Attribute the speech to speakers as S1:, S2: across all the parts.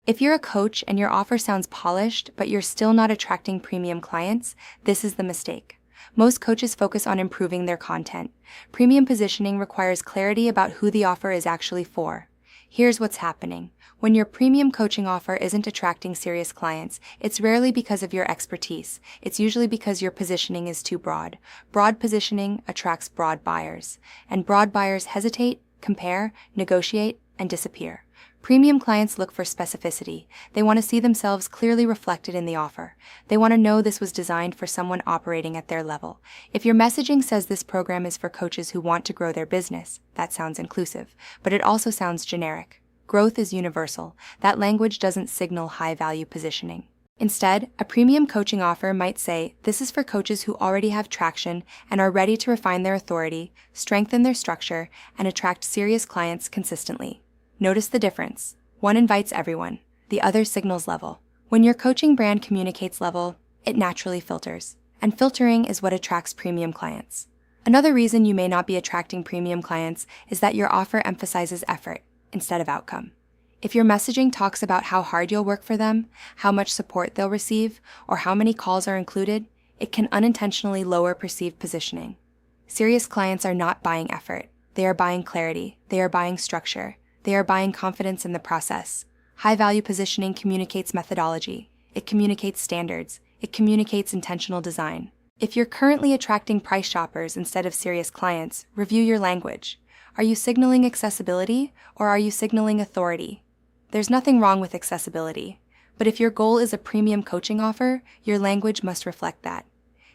S1: If you're a coach and your offer sounds polished, but you're still not attracting premium clients, this is the mistake. Most coaches focus on improving their content. Premium positioning requires clarity about who the offer is actually for. Here's what's happening. When your premium coaching offer isn't attracting serious clients, it's rarely because of your expertise. It's usually because your positioning is too broad. Broad positioning attracts broad buyers, and broad buyers hesitate, compare, negotiate, and disappear. Premium clients look for specificity. They want to see themselves clearly reflected in the offer. They want to know this was designed for someone operating at their level. If your messaging says this program is for coaches who want to grow their business, that sounds inclusive, but it also sounds generic. Growth is universal. That language doesn't signal high-value positioning. Instead, a premium coaching offer might say, this is for coaches who already have traction and are ready to refine their authority, strengthen their structure, and attract serious clients consistently. Notice the difference. One invites everyone, the other signals level. When your coaching brand communicates level, it naturally filters. And filtering is what attracts premium clients. Another reason you may not be attracting premium clients is that your offer emphasizes effort instead of outcome. If your messaging talks about how hard you'll work for them, how much support they'll receive, or how many calls are included, it can unintentionally lower perceived positioning. Serious clients are not buying effort. They are buying clarity. They are buying structure. They are buying confidence in the process. High-value positioning communicates methodology. It communicates standards. It communicates intentional design. If you're currently attracting price shoppers instead of serious clients, review your language. Are you signaling accessibility, or are you signaling authority? There's nothing wrong with accessibility, but if your goal is a premium coaching offer, your language must reflect that.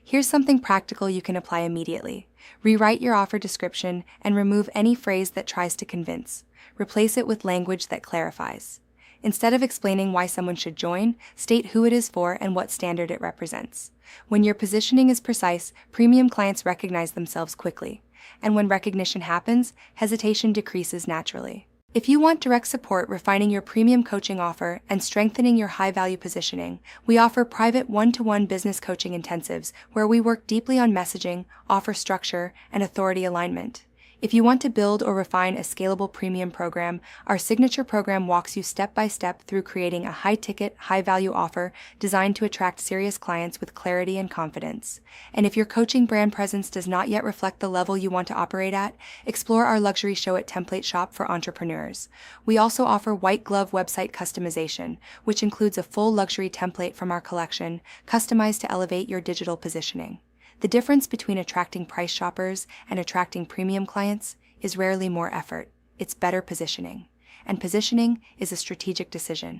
S1: Here's something practical you can apply immediately. Rewrite your offer description and remove any phrase that tries to convince. Replace it with language that clarifies. Instead of explaining why someone should join, state who it is for and what standard it represents. When your positioning is precise, premium clients recognize themselves quickly. And when recognition happens, hesitation decreases naturally. If you want direct support refining your premium coaching offer and strengthening your high-value positioning, we offer private one-to-one business coaching intensives where we work deeply on messaging, offer structure, and authority alignment. If you want to build or refine a scalable premium program, our signature program walks you step by step through creating a high-ticket, high-value offer designed to attract serious clients with clarity and confidence. And if your coaching brand presence does not yet reflect the level you want to operate at, explore our luxury Showit template shop for entrepreneurs. We also offer white-glove website customization, which includes a full luxury template from our collection, customized to elevate your digital positioning. The difference between attracting price shoppers and attracting premium clients is rarely more effort, it's better positioning. And positioning is a strategic decision.